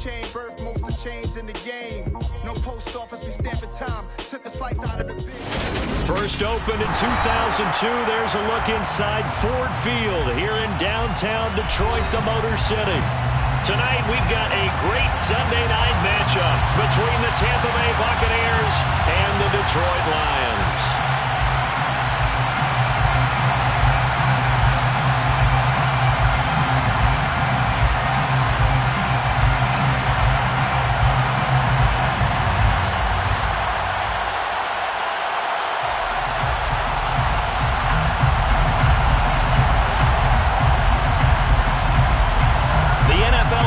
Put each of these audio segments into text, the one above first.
cocaine, birth most of chains in the game. No post office, we stamping time. Took a slice out of the big. First opened in 2002. There's a look inside Ford Field here in downtown Detroit, the Motor City. Tonight we've got a great Sunday night matchup between the Tampa Bay Buccaneers and the Detroit Lions.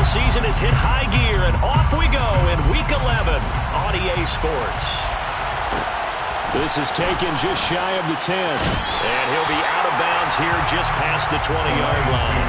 Season has hit high gear, and off we go in Week 11 on EA Sports. This is taken just shy of the 10, and he'll be out of bounds here just past the 20-yard line.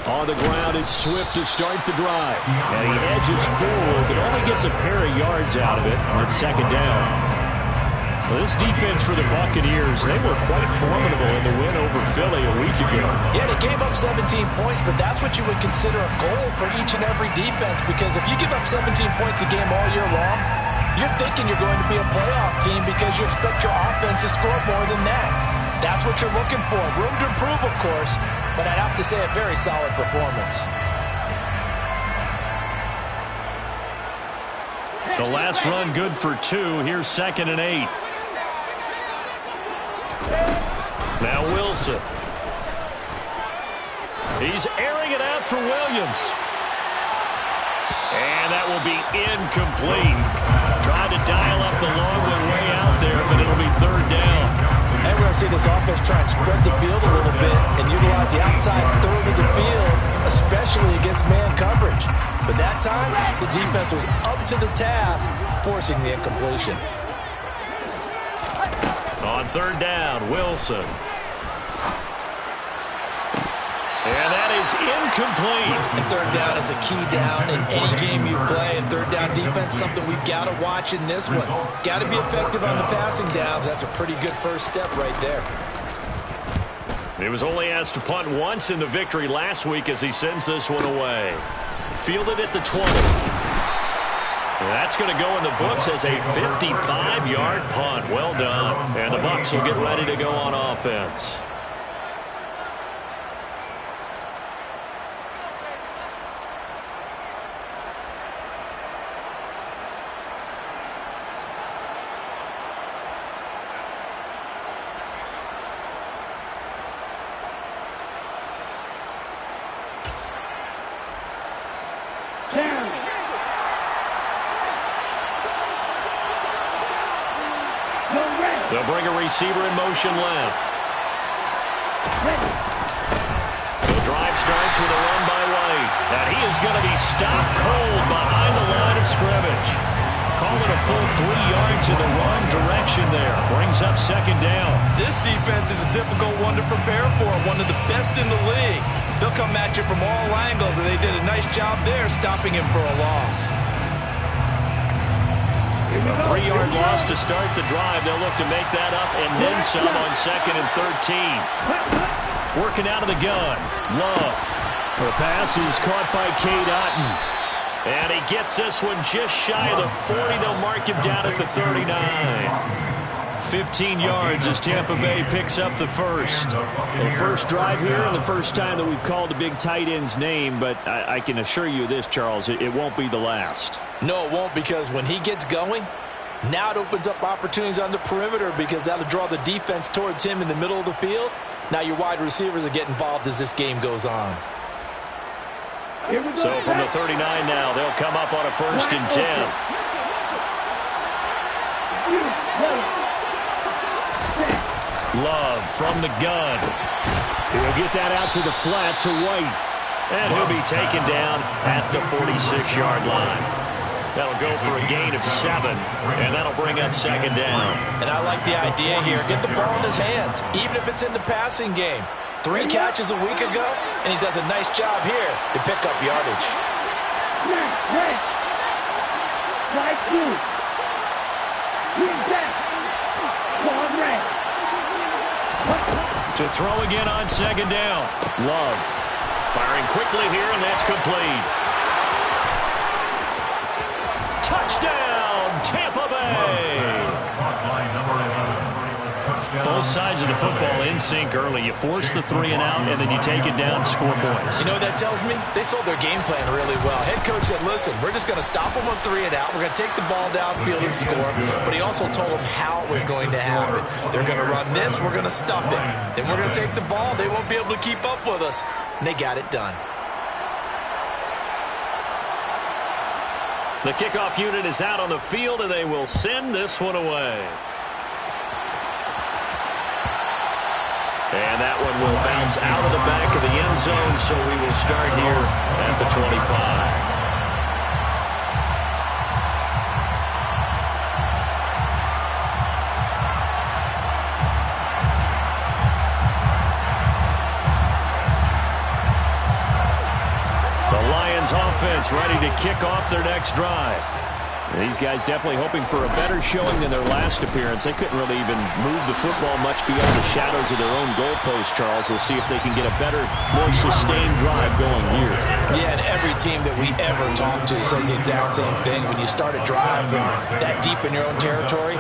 On the ground, it's Swift to start the drive. And he edges forward, but only gets a pair of yards out of it on second down. Well, this defense for the Buccaneers, they were quite formidable in the win over Philly a week ago. Yeah, they gave up 17 points, but that's what you would consider a goal for each and every defense, because if you give up 17 points a game all year long, you're thinking you're going to be a playoff team because you expect your offense to score more than that. That's what you're looking for. Room to improve, of course, but I'd have to say a very solid performance. The last run good for 2. Here's 2nd and 8. Now Wilson. He's airing it out for Williams. And that will be incomplete. Tried to dial up the long way out there, but it'll be 3rd down. And we're going to see this offense try and spread the field a little bit and utilize the outside third of the field, especially against man coverage. But that time, the defense was up to the task, forcing the incompletion. On 3rd down, Wilson. And that is incomplete. And 3rd down is a key down in any game you play. And 3rd down defense, something we've got to watch in this one. Got to be effective on the passing downs. That's a pretty good first step right there. He was only asked to punt once in the victory last week as he sends this one away. Fielded at the 20. That's going to go in the books as a 55-yard punt. Well done. And the Bucs will get ready to go on offense. They'll bring a receiver in motion left. The drive starts with a run by White. And he is going to be stopped cold behind the line of scrimmage. Call it a full 3 yards in the wrong direction there. Brings up 2nd down. This defense is a difficult one to prepare for. One of the best in the league. They'll come at you from all angles, and they did a nice job there stopping him for a loss. A 3-yard loss to start the drive. They'll look to make that up and then some on 2nd and 13. Working out of the gun. Love. The pass is caught by Cade Otton. And he gets this one just shy of the 40. They'll mark him down at the 39. 15 yards as Tampa Bay picks up the first. The first drive here and the first time that we've called a big tight end's name, but I can assure you this, Charles, it won't be the last. No, it won't, because when he gets going, now it opens up opportunities on the perimeter because that'll draw the defense towards him in the middle of the field. Now your wide receivers will get involved as this game goes on. So from the 39 now, they'll come up on a 1st and 10. Love from the gun. He'll get that out to the flat to White. And he'll be taken down at the 46-yard line. That'll go for a gain of 7, and that'll bring up second down. And I like the idea here. Get the ball in his hands, even if it's in the passing game. 3 catches a week ago, and he does a nice job here to pick up yardage. To throw again on second down. Love firing quickly here, and that's complete. Touchdown, Tampa Bay! Both sides of the football in sync early. You force the 3 and out, and then you take it down, score points. You know what that tells me? They sold their game plan really well. Head coach said, listen, we're just going to stop them on 3 and out. We're going to take the ball downfield and score. But he also told them how it was going to happen. They're going to run this. We're going to stop it. Then we're going to take the ball. They won't be able to keep up with us. And they got it done. The kickoff unit is out on the field, and they will send this one away. And that one will bounce out of the back of the end zone, so we will start here at the 25. Offense ready to kick off their next drive. These guys definitely hoping for a better showing than their last appearance. They couldn't really even move the football much beyond the shadows of their own goalpost, Charles. We'll see if they can get a better, more sustained drive going here. Yeah, and every team that we ever talk to says the exact same thing. When you start a drive from that deep in your own territory,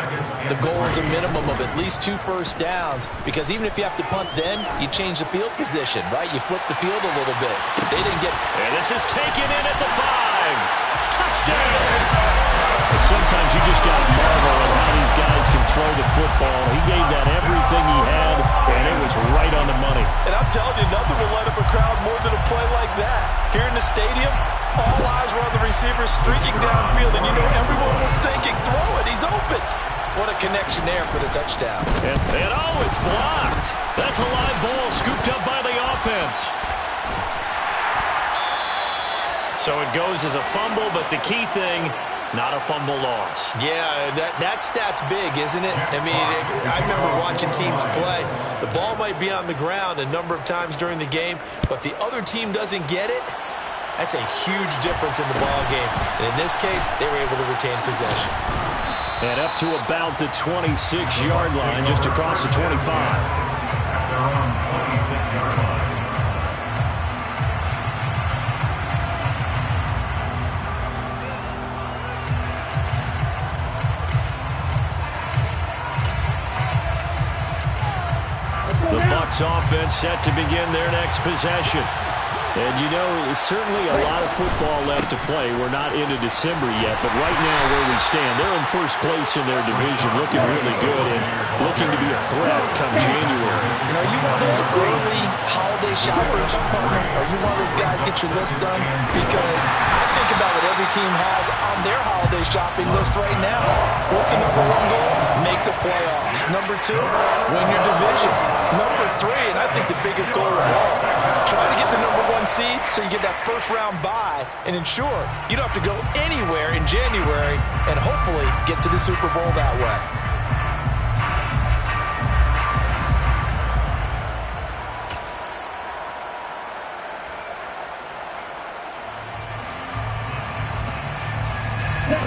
the goal is a minimum of at least 2 first downs, because even if you have to punt then, you change the field position, right? You flip the field a little bit. They didn't get... And this is taken in at the 5. Touchdown! Sometimes you just got to marvel at how these guys can throw the football. He gave that everything he had, and it was right on the money. And I'm telling you, nothing will light up a crowd more than a play like that. Here in the stadium, all eyes were on the receiver streaking downfield, and you know everyone was thinking, throw it, he's open. What a connection there for the touchdown. And oh, it's blocked. That's a live ball scooped up by the offense. So it goes as a fumble, but the key thing, not a fumble loss. Yeah, that stat's big, isn't it? I mean, I remember watching teams play. The ball might be on the ground a number of times during the game, but the other team doesn't get it. That's a huge difference in the ball game. And in this case, they were able to retain possession. And up to about the 26-yard line, just across the 25. The Bucs offense set to begin their next possession. And, you know, certainly a lot of football left to play. We're not into December yet, but right now where we stand, they're in first place in their division, looking really good and looking to be a threat come January. You know, are you one of those early holiday shoppers, partner? Are you one of those guys get your list done? Because I think about what every team has on their holiday shopping list right now. What's the number 1 goal? Make the playoffs. Number 2, win your division. Number 3, and I think the biggest goal of all, try to get the number 1 seed so you get that first-round bye and ensure you don't have to go anywhere in January and hopefully get to the Super Bowl that way.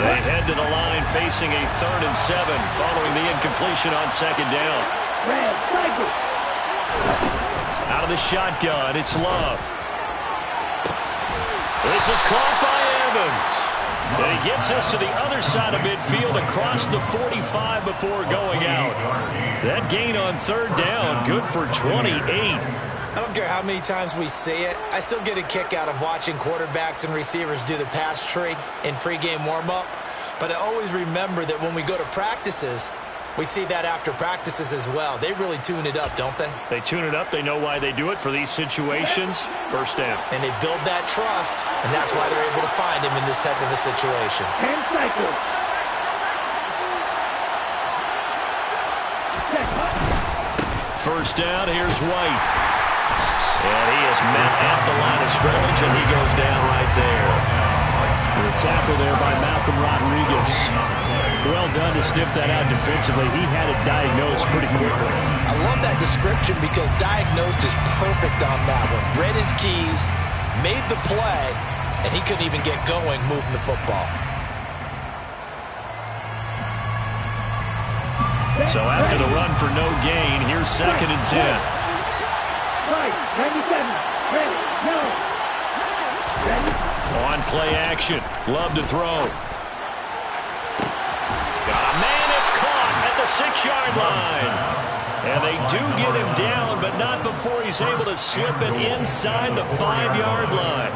They head to the line facing a 3rd and 7 following the incompletion on second down. Out of the shotgun, it's Love. This is caught by Evans. And he gets us to the other side of midfield across the 45 before going out. That gain on 3rd down, good for 28. I don't care how many times we say it, I still get a kick out of watching quarterbacks and receivers do the pass tree in pregame warm-up. But I always remember that when we go to practices, we see that after practices as well. They really tune it up, don't they? They tune it up. They know why they do it for these situations. First down. And they build that trust, and that's why they're able to find him in this type of a situation. And cycle. first down. Here's White. And he is met at the line of scrimmage, and he goes down right there. The tackle there by Malcolm Rodriguez. Well done to sniff that out defensively. He had it diagnosed pretty quickly. I love that description because diagnosed is perfect on that one. Read his keys, made the play, and he couldn't even get going moving the football. So after the run for no gain, here's 2nd and 10. Right, 97, ready, no. Ready. On play action, Love to throw. Got a man, it's caught at the 6-yard line. And they do get him down, but not before he's able to slip it inside the 5-yard line.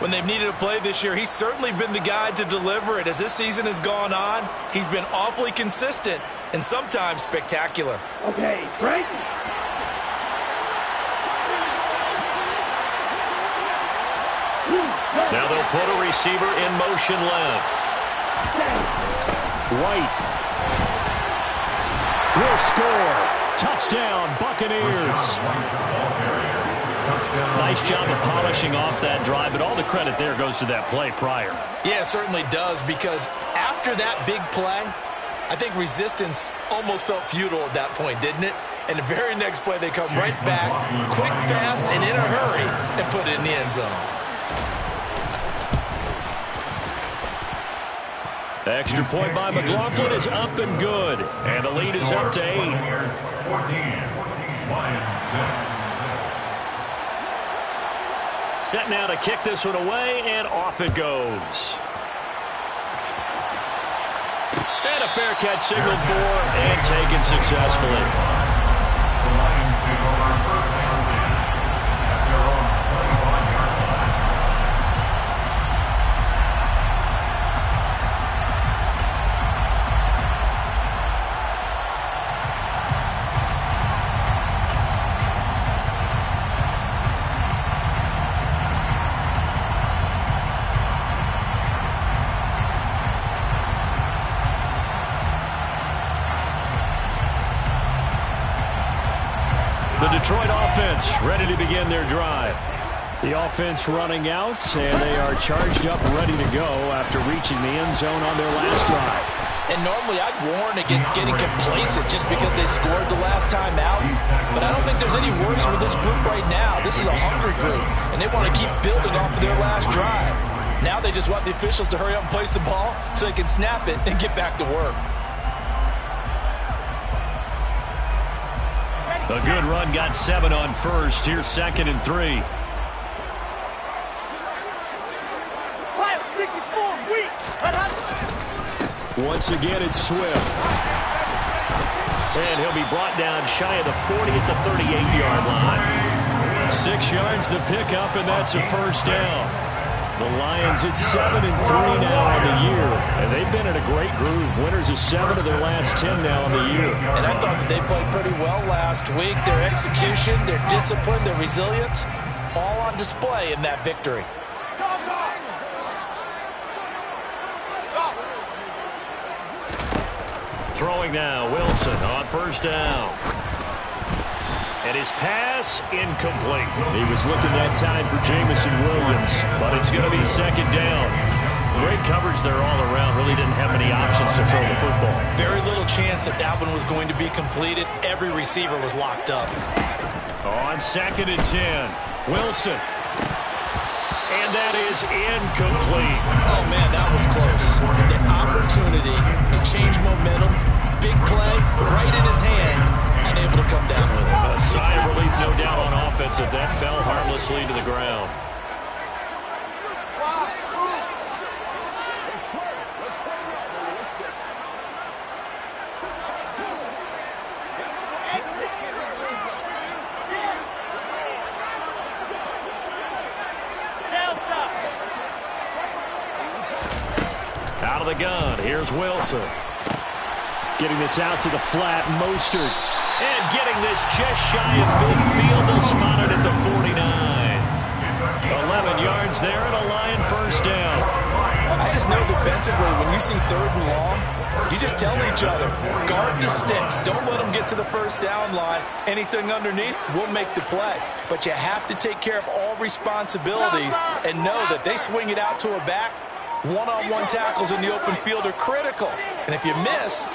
When they've needed a play this year, he's certainly been the guy to deliver it. As this season has gone on, he's been awfully consistent and sometimes spectacular. Okay, break. Now they'll put a receiver in motion left. White will score. Touchdown, Buccaneers. Nice job of polishing off that drive, but all the credit there goes to that play prior. Yeah, it certainly does, because after that big play, I think resistance almost felt futile at that point, didn't it? And the very next play, they come right back, quick, fast, and in a hurry, and put it in the end zone. Extra point by McLaughlin is up and good. And the lead is up to 8. 14, Lions 6. Set now to kick this one away, and off it goes. And a fair catch signaled for and taken successfully. The Lions take over first down 10 at their own 25-yard line. The Detroit offense ready to begin their drive. The offense running out, and they are charged up, ready to go after reaching the end zone on their last drive. And normally I'd warn against getting complacent just because they scored the last time out. But I don't think there's any worries with this group right now. This is a hungry group, and they want to keep building off of their last drive. Now they just want the officials to hurry up and place the ball so they can snap it and get back to work. A good run got 7 on first. Here's 2nd and 3. Once again, it's Swift. And he'll be brought down shy of the 40 at the 38-yard line. 6 yards the pickup, and that's a first down. The Lions at 7-3 now on the year, and they've been in a great groove. Winners of 7 of their last 10 now on the year. And I thought that they played pretty well last week. Their execution, their discipline, their resilience, all on display in that victory. Throwing now, Wilson on first down. And his pass incomplete. He was looking that time for Jamison Williams. But it's going to be 2nd down. Great coverage there all around. Really didn't have many options to throw the football. Very little chance that that one was going to be completed. Every receiver was locked up. On 2nd and 10, Wilson. And that is incomplete. Oh, man, that was close. The opportunity to change momentum, big play, right in his hands, unable to come down with it. A sigh of relief, no doubt, on offense, that fell harmlessly to the ground. Out of the gun, here's Wilson. Getting this out to the flat, Mostert. And getting this just shy of midfield. They'll spot it at the 49. 11 yards there and a Lion first down. I just know defensively, when you see 3rd and long, you just tell each other, guard the sticks. Don't let them get to the first down line. Anything underneath will make the play. But you have to take care of all responsibilities and know that they swing it out to a back. One-on-one tackles in the open field are critical. And if you miss,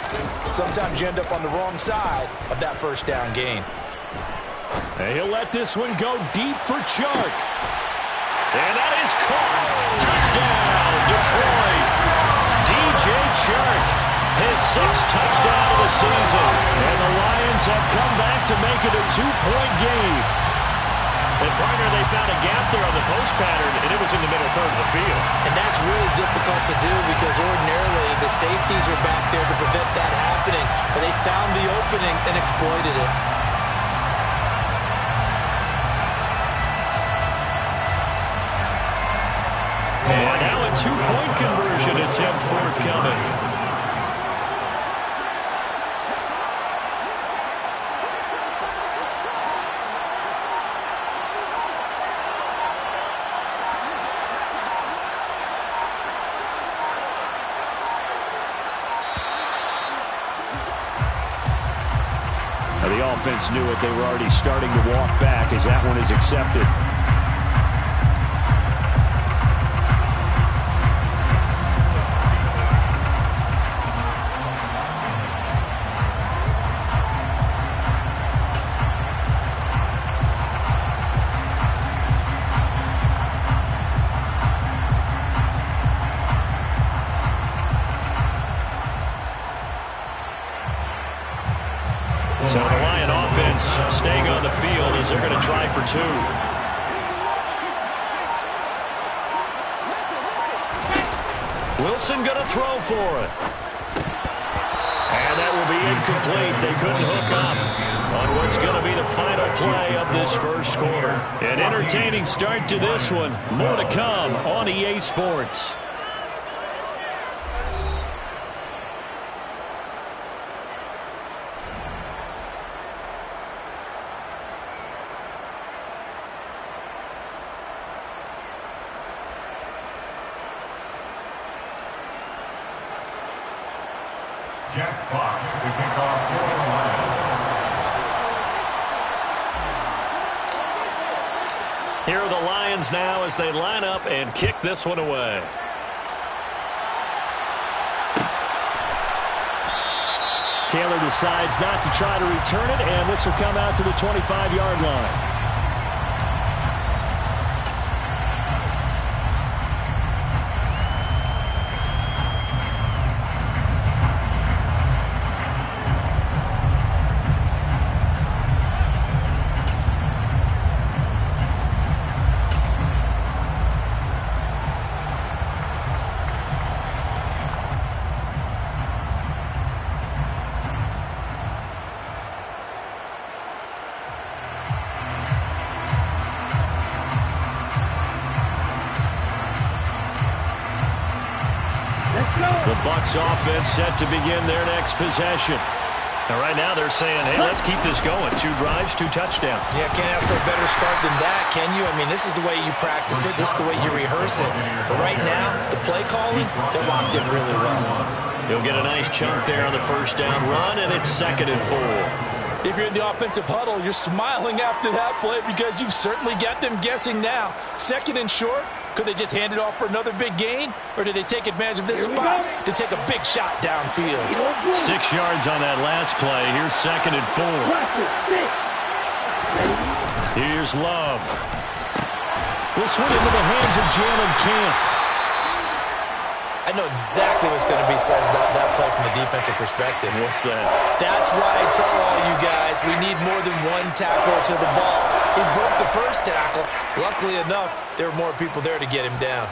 sometimes you end up on the wrong side of that first down gain. And he'll let this one go deep for Chark. And that is caught. Touchdown, Detroit. DJ Chark, his 6th touchdown of the season. And the Lions have come back to make it a 2-point game. And, partner, they found a gap there on the post pattern, and it was in the middle third of the field. And that's really difficult to do because ordinarily the safeties are back there to prevent that happening. But they found the opening and exploited it. And now a 2-point conversion attempt forthcoming. Now the offense knew it. They were already starting to walk back as that one is accepted. So the Lion offense staying on the field as they're going to try for 2. Wilson going to throw for it. And that will be incomplete. They couldn't hook up on what's going to be the final play of this first quarter. An entertaining start to this one. More to come on EA Sports. Jack Fox to kick off for the Lions. Here are the Lions now as they line up and kick this one away. Taylor decides not to try to return it, and this will come out to the 25-yard line. The Bucs offense set to begin their next possession. Now, right now they're saying, hey, let's keep this going. 2 drives, 2 touchdowns. Yeah, can't ask for a better start than that, can you? I mean, this is the way you practice it. This is the way you rehearse it. But right now, the play calling, they're locked in really well. He'll get a nice chunk there on the first down run, and it's 2nd and 4. If you're in the offensive huddle, you're smiling after that play because you've certainly got them guessing now. 2nd and short. Could they just hand it off for another big gain? Or did they take advantage of this spot to take a big shot downfield? 6 yards on that last play. Here's 2nd and 4. Here's Love. This one into the hands of Jalen Camp. I know exactly what's going to be said about that play from a defensive perspective. What's that? That's why I tell all you guys we need more than one tackler to the ball. He broke the first tackle. Luckily enough, there were more people there to get him down.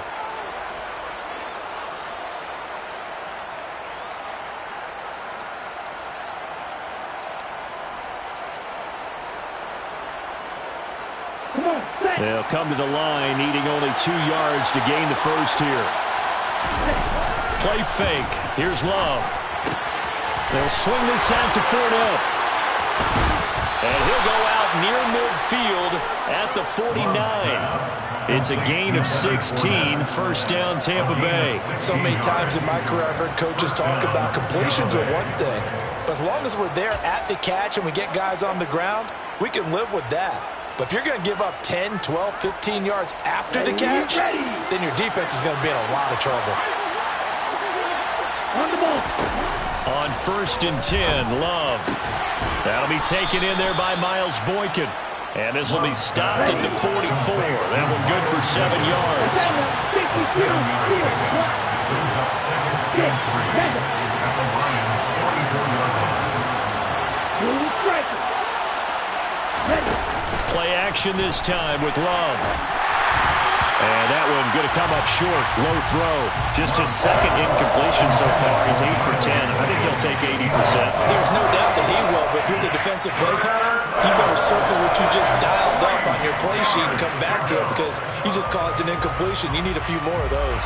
They'll come to the line, needing only 2 yards to gain the first here. Play fake. Here's Love. They'll swing this out to Fournette. And he'll go out near midfield at the 49. It's a gain of 16, first down Tampa Bay. So many times in my career I've heard coaches talk about completions are one thing, but as long as we're there at the catch and we get guys on the ground, we can live with that. But if you're going to give up 10, 12, 15 yards after the catch, then your defense is going to be in a lot of trouble. On the ball. On 1st and 10, Love. That'll be taken in there by Miles Boykin. And this will be stopped at the 44. That one good for 7 yards. Play action this time with Love. And that one going to come up short. Low throw. Just his second incompletion so far. He's 8 for 10. I think he'll take 80%. There's no doubt that he will, but if you're the defensive play caller, you better circle what you just dialed up on your play sheet and come back to it because you just caused an incompletion. You need a few more of those.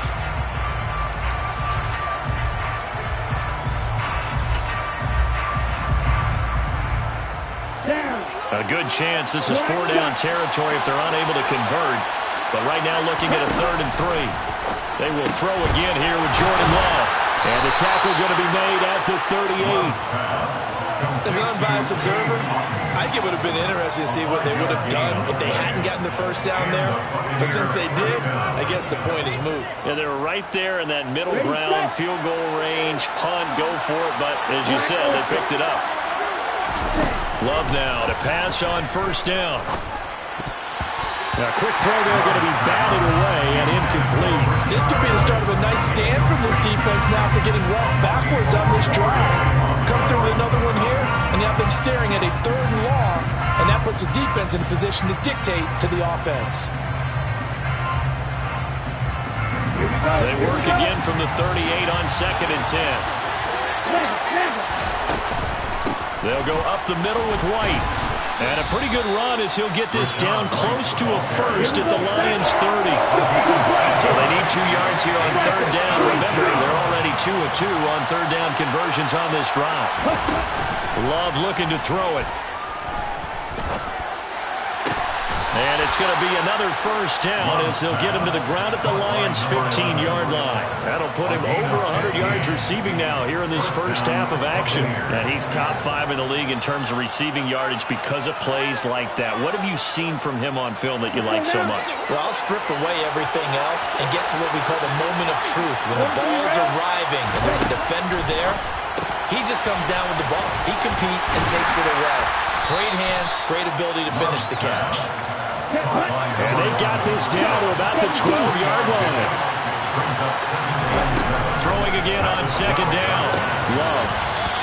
A good chance this is 4-down territory if they're unable to convert. But right now looking at a 3rd and 3. They will throw again here with Jordan Love. And the tackle going to be made at the 38. As an unbiased observer, I think it would have been interesting to see what they would have done if they hadn't gotten the first down there. But since they did, I guess the point is moot. Yeah, they were right there in that middle ground, field goal range, punt, go for it. But as you said, they picked it up. Love now to pass on 1st down. Now, quick throw there going to be batted away and incomplete. This could be the start of a nice stand from this defense now after getting rocked backwards on this drive. Come through with another one here, and you have them staring at a 3rd and long, and that puts the defense in a position to dictate to the offense. They work again from the 38 on 2nd and 10. They'll go up the middle with White. And a pretty good run as he'll get this down close to a first at the Lions' 30. So they need 2 yards here on 3rd down. Remember, they're already 2 of 2 on 3rd down conversions on this drive. Love looking to throw it. And it's going to be another first down as they'll get him to the ground at the Lions' 15-yard line. That'll put him over 100 yards receiving now here in this first half of action. And he's top 5 in the league in terms of receiving yardage because of plays like that. What have you seen from him on film that you like so much? Well, I'll strip away everything else and get to what we call the moment of truth. When the ball's arriving and there's a defender there, he just comes down with the ball. He competes and takes it away. Great hands, great ability to finish the catch. And they've got this down to about the 12-yard line. Throwing again on 2nd down. Love.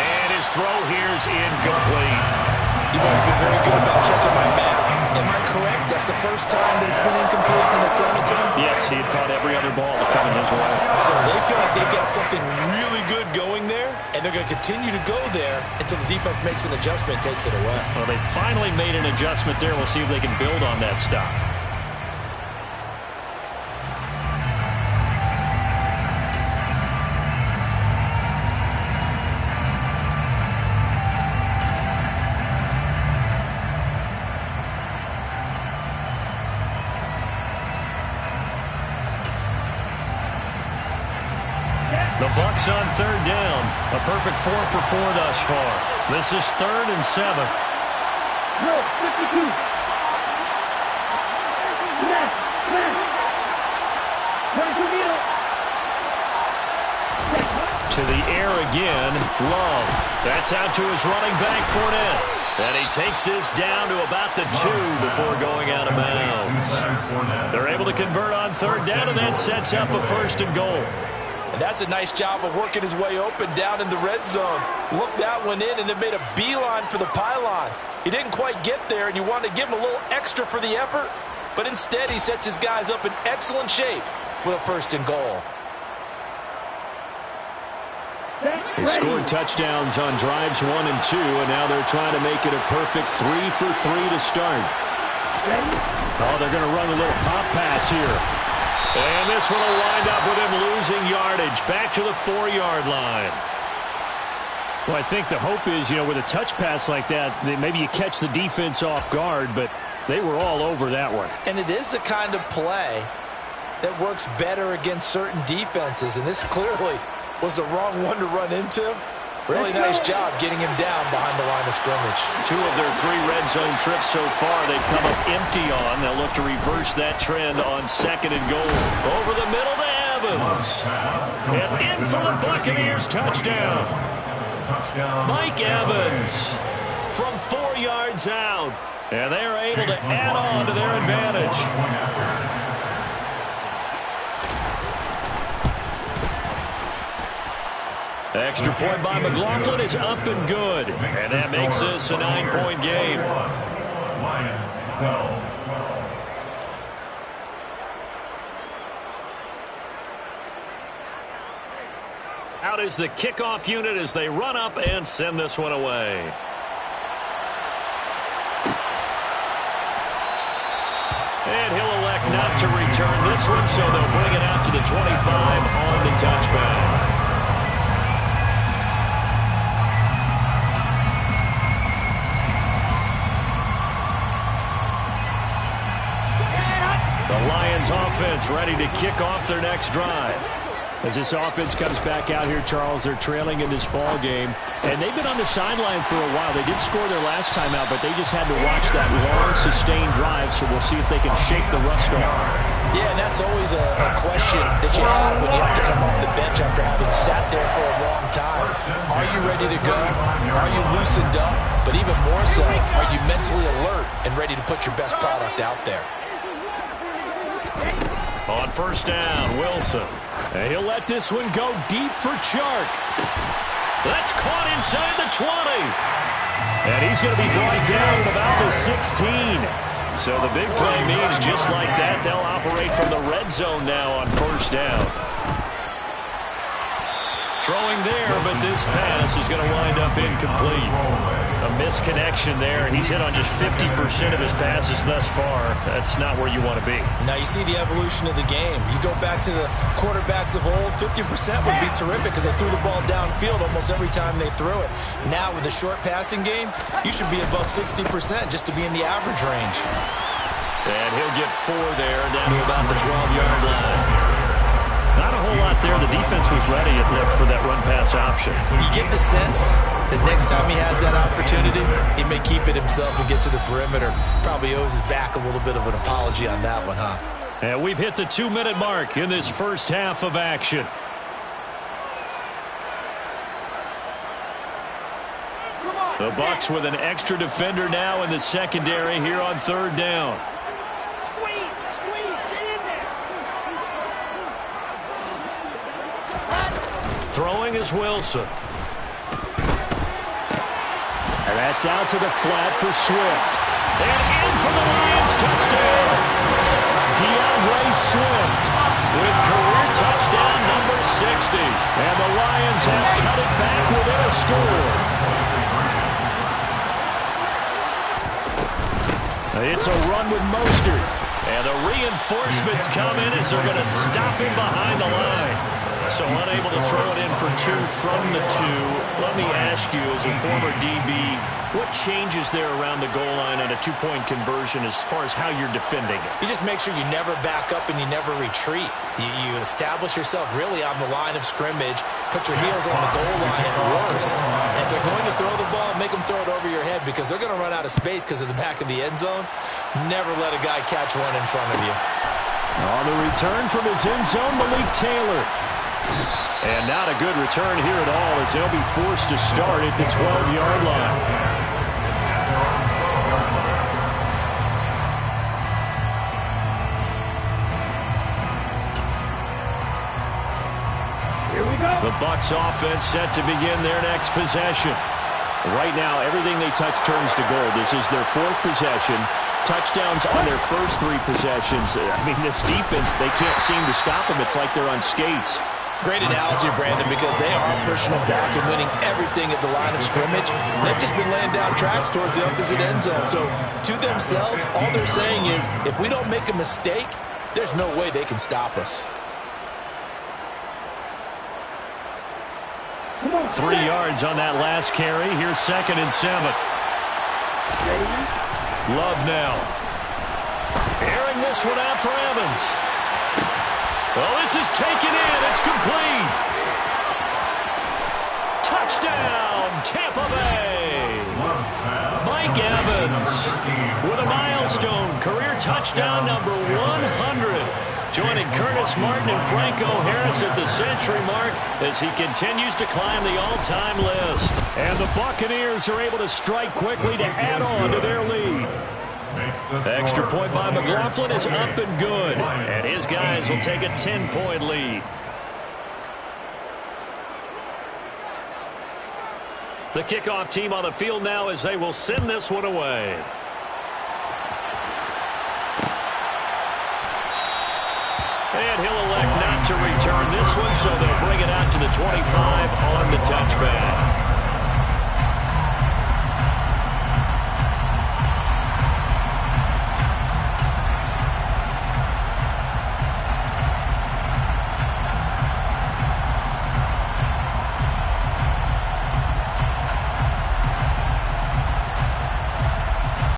And his throw here's incomplete. You've always been very good about checking my math. Am I correct? That's the first time that it's been incomplete when they're thrown it to him? Yes, he had caught every other ball coming his way. So they feel like they've got something really good going there, and they're going to continue to go there until the defense makes an adjustment and takes it away. Well, they finally made an adjustment there. We'll see if they can build on that stop. The Bucs on 3rd down. A perfect 4 for 4 thus far. This is 3rd and 7. No, 52. Smash, smash. Run to middle. To the air again, Love. That's out to his running back, Fournette. And he takes this down to about the 2 before going out of bounds. They're able to convert on 3rd down, and that sets up a 1st and goal. And that's a nice job of working his way open down in the red zone. Looked that one in and then made a beeline for the pylon. He didn't quite get there, and you wanted to give him a little extra for the effort. But instead, he sets his guys up in excellent shape with a 1st and goal. They scored touchdowns on drives 1 and 2, and now they're trying to make it a perfect 3 for 3 to start. Oh, they're going to run a little pop pass here. And this one will wind up with him losing yardage back to the 4-yard line. Well, I think the hope is, with a touch pass like that, maybe you catch the defense off guard, but They were all over that one. And it is the kind of play that works better against certain defenses, and this clearly was the wrong one to run into. Really nice job getting him down behind the line of scrimmage. 2 of their 3 red zone trips so far they've come up empty on. They'll look to reverse that trend on 2nd and goal. Over the middle to Evans. And in for the Buccaneers touchdown. Mike Evans from 4 yards out. And they are able to add on to their advantage. Extra point by McLaughlin is up and good. And that makes this a 9-point game. Lions 12. Out is the kickoff unit as they run up and send this one away. And he'll elect not to return this one, so they'll bring it out to the 25 on the touchback. The Lions offense ready to kick off their next drive. As this offense comes back out here, Charles, they're trailing in this ball game, and they've been on the sideline for a while. They did score their last time out, but they just had to watch that long, sustained drive, so we'll see if they can shake the rust off. Yeah, and that's always a question that you have when you have to come off the bench after having sat there for a long time. Are you ready to go? Are you loosened up? But even more so, are you mentally alert and ready to put your best product out there? On 1st down, Wilson. And he'll let this one go deep for Chark. That's caught inside the 20. And he's going to be brought down at about the 16. So the big play means just like that, they'll operate from the red zone now on 1st down. Throwing there, but this pass is going to wind up incomplete. A misconnection there, and he's hit on just 50% of his passes thus far. That's not where you want to be. Now you see the evolution of the game. You go back to the quarterbacks of old, 50% would be terrific because they threw the ball downfield almost every time they threw it. Now with the short passing game, you should be above 60% just to be in the average range. And he'll get 4 there, down to about the 12-yard line. Not a whole lot there. The defense was ready, it looked, for that run-pass option. You get the sense that next time he has that opportunity, he may keep it himself and get to the perimeter. Probably owes his back a little bit of an apology on that one, huh? And we've hit the 2-minute mark in this first half of action. The Bucs with an extra defender now in the secondary here on 3rd down. Throwing is Wilson. And that's out to the flat for Swift. And in for the Lions touchdown. DeAndre Swift with career touchdown number 60. And the Lions have cut it back within a score. It's a run with Mostert. And the reinforcements come in as they're going to stop him behind the line. So unable to throw it in for 2 from the 2. Let me ask you, as a former DB, what changes there around the goal line on a 2-point conversion as far as how you're defending it? You just make sure you never back up and you never retreat. You establish yourself really on the line of scrimmage, put your heels on the goal line at worst. And if they're going to throw the ball, make them throw it over your head because they're going to run out of space because of the back of the end zone. Never let a guy catch one in front of you. On the return from his end zone, Malik Taylor. And not a good return here at all as they'll be forced to start at the 12-yard line. Here we go. The Bucs offense set to begin their next possession. Right now, everything they touch turns to gold. This is their 4th possession. Touchdowns on their first 3 possessions. I mean, this defense, they can't seem to stop them. It's like they're on skates. Great analogy, Brandon, because they are pushing them back and winning everything at the line of scrimmage. They've just been laying down tracks towards the opposite end zone. So to themselves, all they're saying is, if we don't make a mistake, there's no way they can stop us. 3 yards on that last carry. Here's 2nd and 7. Love now. Airing this one out for Evans. Well, this is taken in. It's complete. Touchdown, Tampa Bay. Mike Evans with a milestone career touchdown number 100. Joining Curtis Martin and Franco Harris at the century mark as he continues to climb the all-time list. And the Buccaneers are able to strike quickly to add on to their lead. Extra point by McLaughlin is up and good. And his guys will take a 10-point lead. The kickoff team on the field now as they will send this one away. And he'll elect not to return this one, so they'll bring it out to the 25 on the touchback.